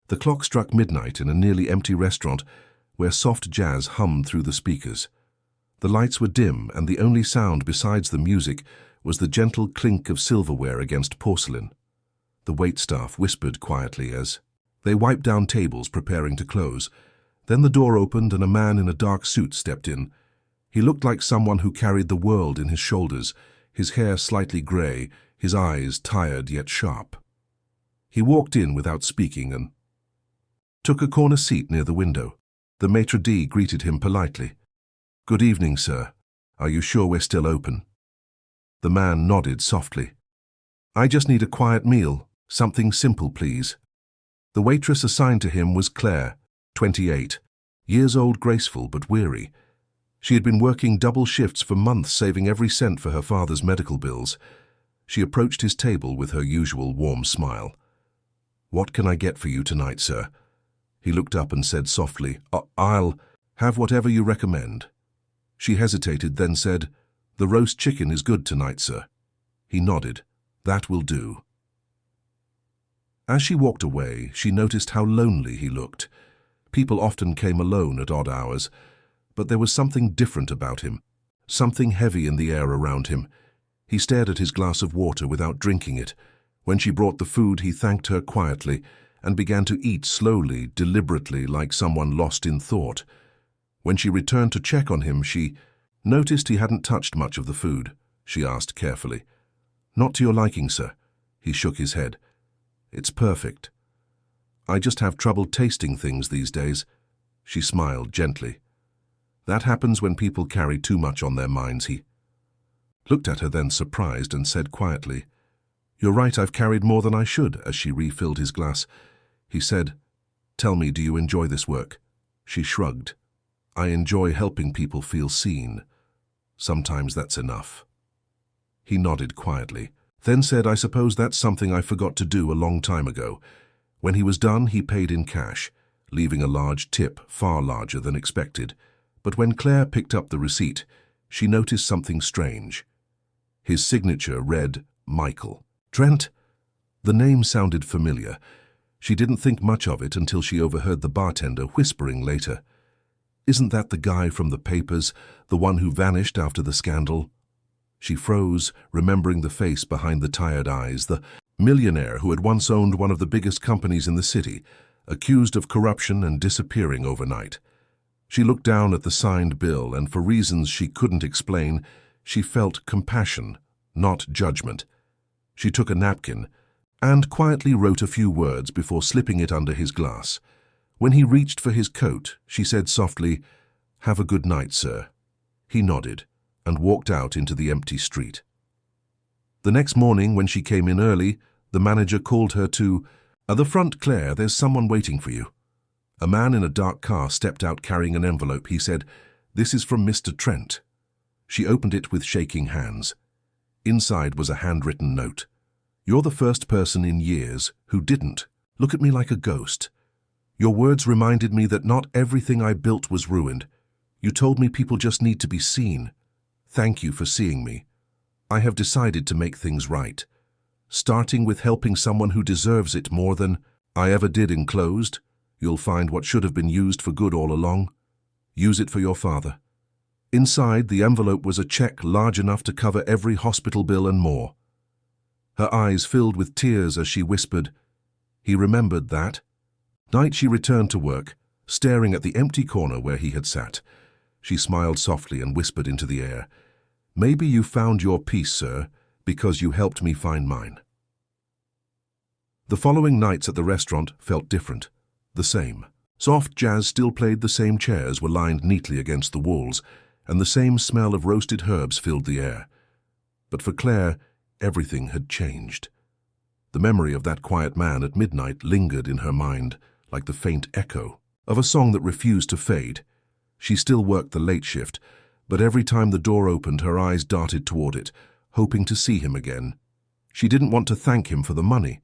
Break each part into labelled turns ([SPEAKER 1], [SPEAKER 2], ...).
[SPEAKER 1] The clock struck midnight in a nearly empty restaurant where soft jazz hummed through the speakers. The lights were dim, and the only sound besides the music was the gentle clink of silverware against porcelain. The waitstaff whispered quietly as they wiped down tables preparing to close. Then the door opened and a man in a dark suit stepped in. He looked like someone who carried the world in his shoulders, his hair slightly grey, his eyes tired yet sharp. He walked in without speaking and took a corner seat near the window. The maitre d' greeted him politely. "Good evening, sir. Are you sure we're still open?" The man nodded softly. "I just need a quiet meal, something simple, please." The waitress assigned to him was Claire, 28, years old, graceful but weary. She had been working double shifts for months, saving every cent for her father's medical bills. She approached his table with her usual warm smile. "What can I get for you tonight, sir?" He looked up and said softly, "I'll have whatever you recommend." She hesitated, then said, "The roast chicken is good tonight, sir." He nodded. "That will do." As she walked away, she noticed how lonely he looked. People often came alone at odd hours, but there was something different about him, something heavy in the air around him. He stared at his glass of water without drinking it. When she brought the food, he thanked her quietly and began to eat slowly, deliberately, like someone lost in thought. When she returned to check on him, she noticed he hadn't touched much of the food. She asked carefully, "Not to your liking, sir?" He shook his head. "It's perfect. I just have trouble tasting things these days." She smiled gently. "That happens when people carry too much on their minds." He looked at her then, surprised, and said quietly, "You're right, I've carried more than I should," as she refilled his glass. He said, "Tell me, do you enjoy this work?" She shrugged. "I enjoy helping people feel seen. Sometimes that's enough." He nodded quietly, then said, "I suppose that's something I forgot to do a long time ago." When he was done, he paid in cash, leaving a large tip, far larger than expected. But when Claire picked up the receipt, she noticed something strange. His signature read Michael Trent. The name sounded familiar. She didn't think much of it until she overheard the bartender whispering later, "Isn't that the guy from the papers, the one who vanished after the scandal?" She froze, remembering the face behind the tired eyes, the millionaire who had once owned one of the biggest companies in the city, accused of corruption and disappearing overnight. She looked down at the signed bill, and for reasons she couldn't explain, she felt compassion, not judgment. She took a napkin and quietly wrote a few words before slipping it under his glass. When he reached for his coat, she said softly, "Have a good night, sir." He nodded and walked out into the empty street. The next morning, when she came in early, the manager called her to, "At the front, Claire, there's someone waiting for you." A man in a dark car stepped out carrying an envelope. He said, "This is from Mr. Trent." She opened it with shaking hands. Inside was a handwritten note. "You're the first person in years who didn't look at me like a ghost. Your words reminded me that not everything I built was ruined. You told me people just need to be seen. Thank you for seeing me. I have decided to make things right, starting with helping someone who deserves it more than I ever did." Enclosed, "You'll find what should have been used for good all along. Use it for your father." Inside the envelope was a check large enough to cover every hospital bill and more. Her eyes filled with tears as she whispered, "He remembered that." Night she returned to work, staring at the empty corner where he had sat. She smiled softly and whispered into the air, "Maybe you found your peace, sir, because you helped me find mine." The following nights at the restaurant felt different, the same. Soft jazz still played, the same chairs were lined neatly against the walls, and the same smell of roasted herbs filled the air. But for Claire, everything had changed. The memory of that quiet man at midnight lingered in her mind, like the faint echo of a song that refused to fade. She still worked the late shift, but every time the door opened, her eyes darted toward it, hoping to see him again. She didn't want to thank him for the money,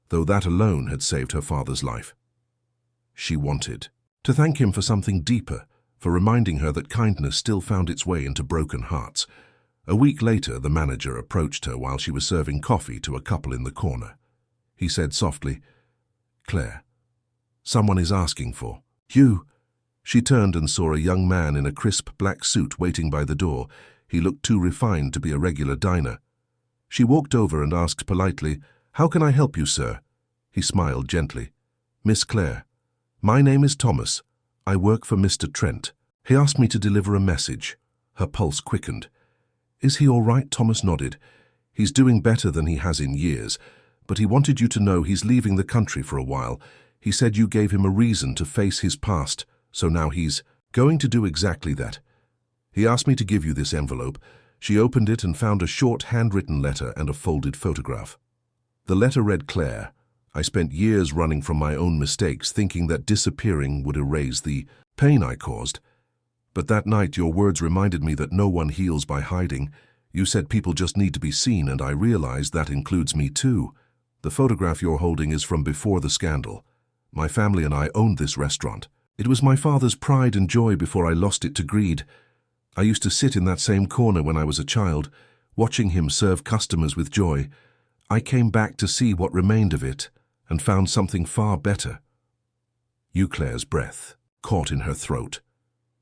[SPEAKER 1] though that alone had saved her father's life. She wanted to thank him for something deeper, for reminding her that kindness still found its way into broken hearts. A week later, the manager approached her while she was serving coffee to a couple in the corner. He said softly, "Claire, Someone is asking for you. She turned and saw a young man in a crisp black suit waiting by the door. He looked too refined to be a regular diner. She walked over and asked politely, "How can I help you, sir?" He smiled gently. "Miss Claire, my name is Thomas. I work for Mr. Trent. He asked me to deliver a message." Her pulse quickened. "Is he all right?" Thomas nodded. "He's doing better than he has in years, but he wanted you to know he's leaving the country for a while. He said you gave him a reason to face his past, so now he's going to do exactly that. He asked me to give you this envelope." She opened it and found a short handwritten letter and a folded photograph. The letter read, "Claire, I spent years running from my own mistakes, thinking that disappearing would erase the pain I caused. But that night your words reminded me that no one heals by hiding. You said people just need to be seen, and I realized that includes me too. The photograph you're holding is from before the scandal. My family and I owned this restaurant. It was my father's pride and joy before I lost it to greed. I used to sit in that same corner when I was a child, watching him serve customers with joy. I came back to see what remained of it, and found something far better." Claire's breath caught in her throat.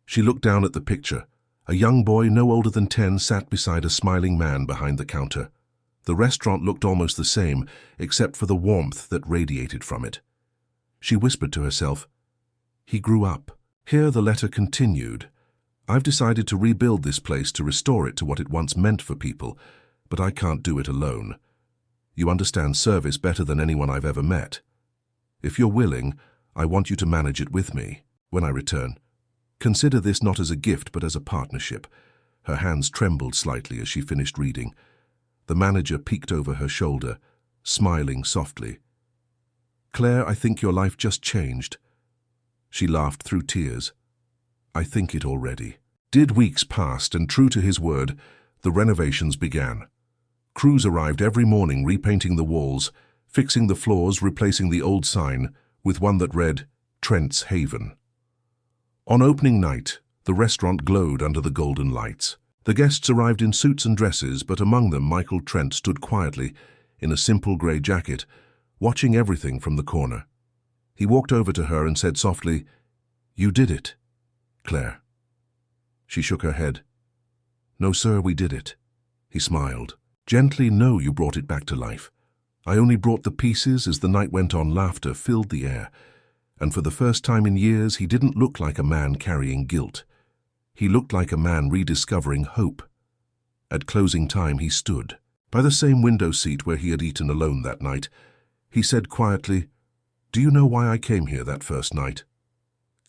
[SPEAKER 1] She looked down at the picture. A young boy no older than 10 sat beside a smiling man behind the counter. The restaurant looked almost the same, except for the warmth that radiated from it. She whispered to herself, "He grew up." Here the letter continued. "I've decided to rebuild this place to restore it to what it once meant for people, but I can't do it alone. You understand service better than anyone I've ever met. If you're willing, I want you to manage it with me when I return. Consider this not as a gift but as a partnership." Her hands trembled slightly as she finished reading. The manager peeked over her shoulder, smiling softly. "Claire, I think your life just changed." She laughed through tears. "I think it already." Weeks passed, and true to his word, the renovations began. Crews arrived every morning repainting the walls, fixing the floors, replacing the old sign with one that read, "Trent's Haven." On opening night, the restaurant glowed under the golden lights. The guests arrived in suits and dresses, but among them Michael Trent stood quietly, in a simple grey jacket, watching everything from the corner. He walked over to her and said softly, "You did it, Claire." She shook her head. "No, sir, we did it." He smiled. "Gently, no, you brought it back to life. I only brought the pieces." As the night went on, laughter filled the air, and for the first time in years he didn't look like a man carrying guilt. He looked like a man rediscovering hope. At closing time he stood by the same window seat where he had eaten alone that night. He said quietly, "Do you know why I came here that first night?"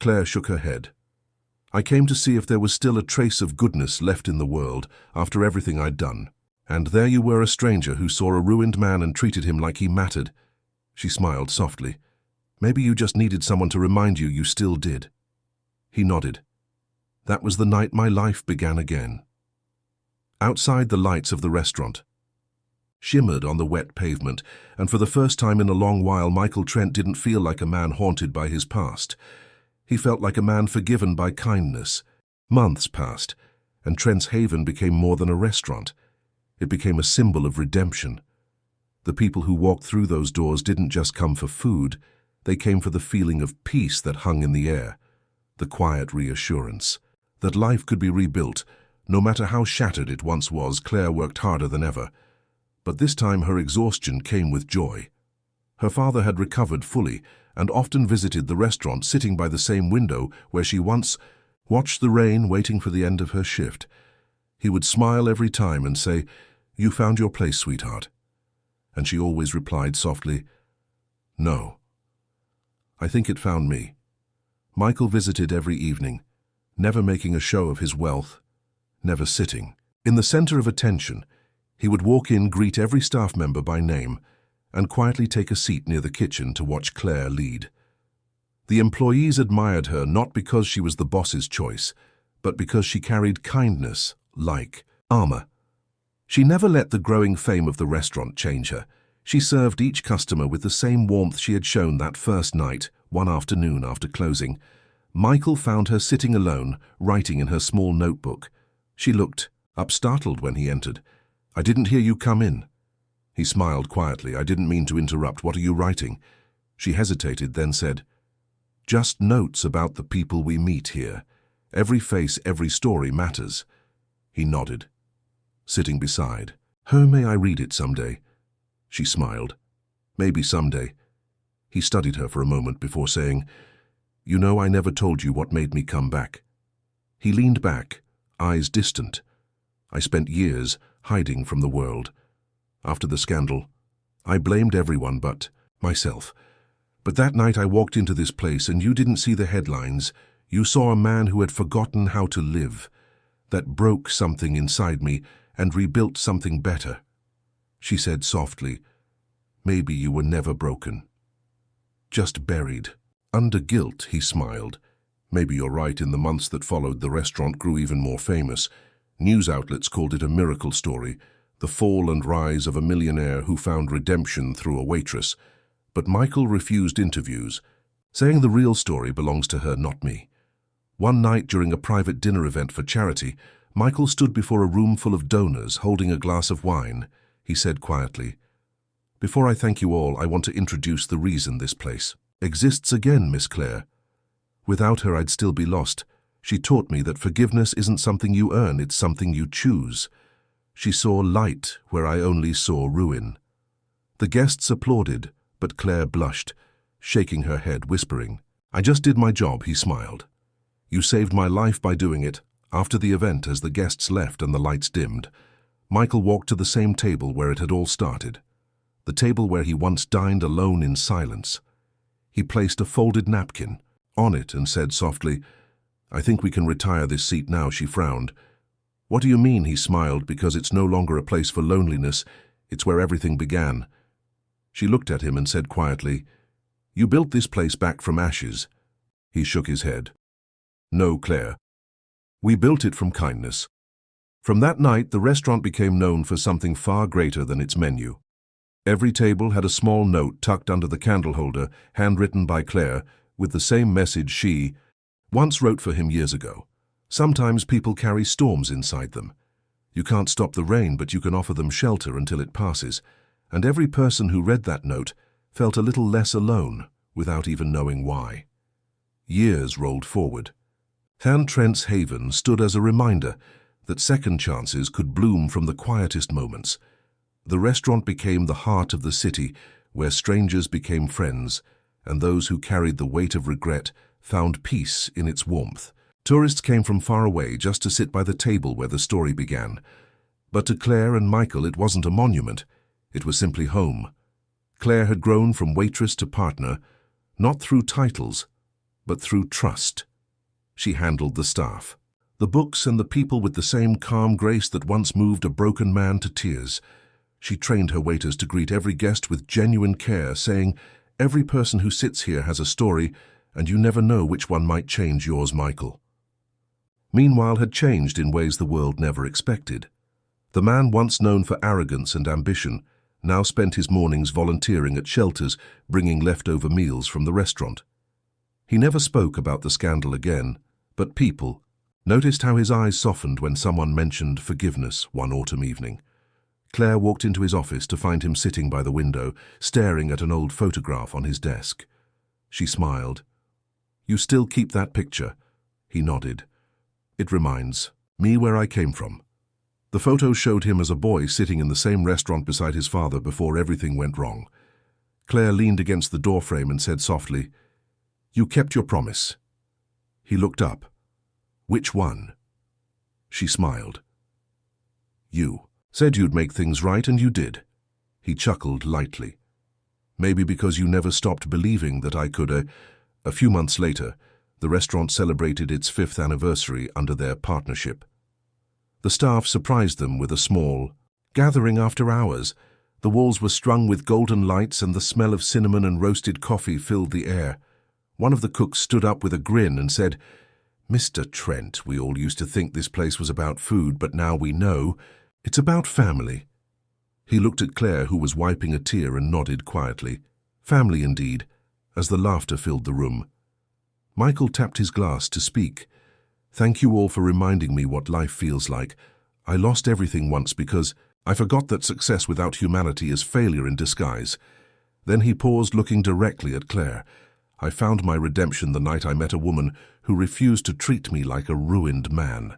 [SPEAKER 1] Claire shook her head. "I came to see if there was still a trace of goodness left in the world after everything I'd done. And there you were, a stranger who saw a ruined man and treated him like he mattered." She smiled softly. "Maybe you just needed someone to remind you you still did." He nodded. "That was the night my life began again." Outside, the lights of the restaurant shimmered on the wet pavement, and for the first time in a long while Michael Trent didn't feel like a man haunted by his past. He felt like a man forgiven by kindness. Months passed, and Trent's Haven became more than a restaurant. It became a symbol of redemption. The people who walked through those doors didn't just come for food, they came for the feeling of peace that hung in the air, the quiet reassurance that life could be rebuilt. No matter how shattered it once was, Claire worked harder than ever. But this time her exhaustion came with joy. Her father had recovered fully and often visited the restaurant, sitting by the same window where she once watched the rain, waiting for the end of her shift. He would smile every time and say, "You found your place, sweetheart." And she always replied softly, "No. I think it found me." Michael visited every evening, never making a show of his wealth, never sitting in the center of attention. He would walk in, greet every staff member by name, and quietly take a seat near the kitchen to watch Claire lead. The employees admired her not because she was the boss's choice, but because she carried kindness like armor. She never let the growing fame of the restaurant change her. She served each customer with the same warmth she had shown that first night, one afternoon after closing. Michael found her sitting alone, writing in her small notebook. She looked up startled when he entered. "I didn't hear you come in." He smiled quietly. "I didn't mean to interrupt. What are you writing?" She hesitated, then said, Just notes about the people we meet here. Every face, every story matters. He nodded, sitting beside. May I read it someday? She smiled. Maybe someday. He studied her for a moment before saying, You know, I never told you what made me come back. He leaned back, eyes distant. I spent years hiding from the world. After the scandal, I blamed everyone but myself. But that night I walked into this place and you didn't see the headlines. You saw a man who had forgotten how to live. That broke something inside me and rebuilt something better. She said softly, Maybe you were never broken. Just buried. Under guilt, he smiled. Maybe you're right. In the months that followed, the restaurant grew even more famous. News outlets called it a miracle story, the fall and rise of a millionaire who found redemption through a waitress. But Michael refused interviews, saying the real story belongs to her, not me. One night during a private dinner event for charity, Michael stood before a room full of donors holding a glass of wine. He said quietly, Before I thank you all, I want to introduce the reason this place exists again, Miss Claire. Without her, I'd still be lost. She taught me that forgiveness isn't something you earn, it's something you choose. She saw light where I only saw ruin. The guests applauded, but Claire blushed, shaking her head, whispering, I just did my job, he smiled. You saved my life by doing it. After the event, as the guests left and the lights dimmed, Michael walked to the same table where it had all started, the table where he once dined alone in silence. He placed a folded napkin on it and said softly, I think we can retire this seat now. She frowned. What do you mean? He smiled. Because it's no longer a place for loneliness, it's where everything began. She looked at him and said quietly, You built this place back from ashes. He shook his head. No, Claire. We built it from kindness. From that night, the restaurant became known for something far greater than its menu. Every table had a small note tucked under the candle holder, handwritten by Claire, with the same message she once wrote for him years ago. Sometimes people carry storms inside them. You can't stop the rain, but you can offer them shelter until it passes. And every person who read that note felt a little less alone, without even knowing why. Years rolled forward. Trent's haven stood as a reminder that second chances could bloom from the quietest moments. The restaurant became the heart of the city, where strangers became friends, and those who carried the weight of regret found peace in its warmth. Tourists came from far away just to sit by the table where the story began. But to Claire and Michael, it wasn't a monument. It was simply home. Claire had grown from waitress to partner, not through titles, but through trust. She handled the staff, the books, and the people with the same calm grace that once moved a broken man to tears. She trained her waiters to greet every guest with genuine care, saying, Every person who sits here has a story, and you never know which one might change yours, Michael. Meanwhile had changed in ways the world never expected. The man once known for arrogance and ambition now spent his mornings volunteering at shelters, bringing leftover meals from the restaurant. He never spoke about the scandal again, but people noticed how his eyes softened when someone mentioned forgiveness one autumn evening. Claire walked into his office to find him sitting by the window, staring at an old photograph on his desk. She smiled. You still keep that picture? He nodded. It reminds me where I came from. The photo showed him as a boy sitting in the same restaurant beside his father before everything went wrong. Claire leaned against the doorframe and said softly, You kept your promise. He looked up. Which one? She smiled. You said you'd make things right, and you did. He chuckled lightly. Maybe because you never stopped believing that I could. A few months later, the restaurant celebrated its 5th anniversary under their partnership. The staff surprised them with a small gathering after hours. The walls were strung with golden lights, and the smell of cinnamon and roasted coffee filled the air. One of the cooks stood up with a grin and said, Mr. Trent, we all used to think this place was about food, but now we know it's about family. He looked at Claire, who was wiping a tear, and nodded quietly. Family indeed, as the laughter filled the room. Michael tapped his glass to speak. Thank you all for reminding me what life feels like. I lost everything once because I forgot that success without humanity is failure in disguise. Then he paused, looking directly at Claire. I found my redemption the night I met a woman who refused to treat me like a ruined man.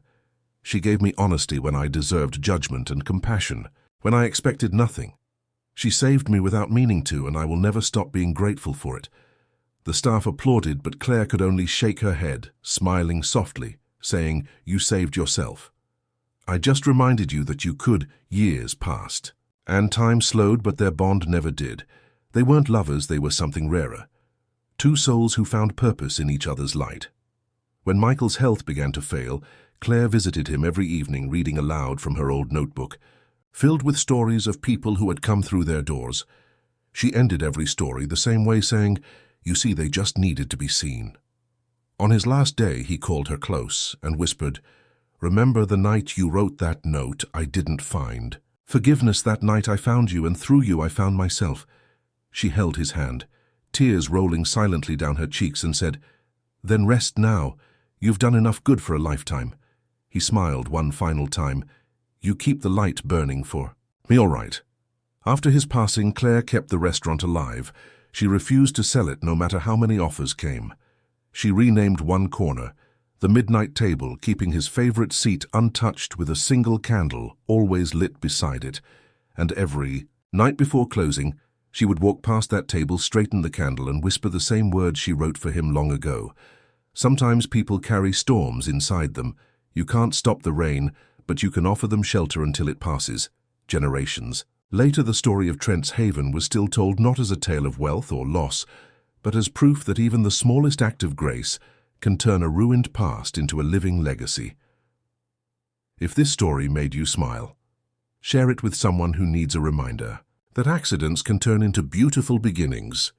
[SPEAKER 1] She gave me honesty when I deserved judgment and compassion, when I expected nothing. She saved me without meaning to, and I will never stop being grateful for it." The staff applauded, but Claire could only shake her head, smiling softly, saying, "You saved yourself. I just reminded you that you could." Years passed, and time slowed, but their bond never did. They weren't lovers, they were something rarer. Two souls who found purpose in each other's light. When Michael's health began to fail, Claire visited him every evening, reading aloud from her old notebook, filled with stories of people who had come through their doors. She ended every story the same way, saying, "You see, they just needed to be seen." On his last day, he called her close and whispered, "Remember the night you wrote that note I didn't find? Forgiveness, that night I found you, and through you I found myself." She held his hand, tears rolling silently down her cheeks, and said, "Then rest now. You've done enough good for a lifetime." He smiled one final time. "You keep the light burning for me, all right." After his passing, Claire kept the restaurant alive. She refused to sell it no matter how many offers came. She renamed one corner, the midnight table, keeping his favorite seat untouched with a single candle always lit beside it. And every night before closing, she would walk past that table, straighten the candle, and whisper the same words she wrote for him long ago. Sometimes people carry storms inside them. You can't stop the rain, but you can offer them shelter until it passes. Generations. Later, the story of Trent's Haven was still told not as a tale of wealth or loss, but as proof that even the smallest act of grace can turn a ruined past into a living legacy. If this story made you smile, share it with someone who needs a reminder that accidents can turn into beautiful beginnings.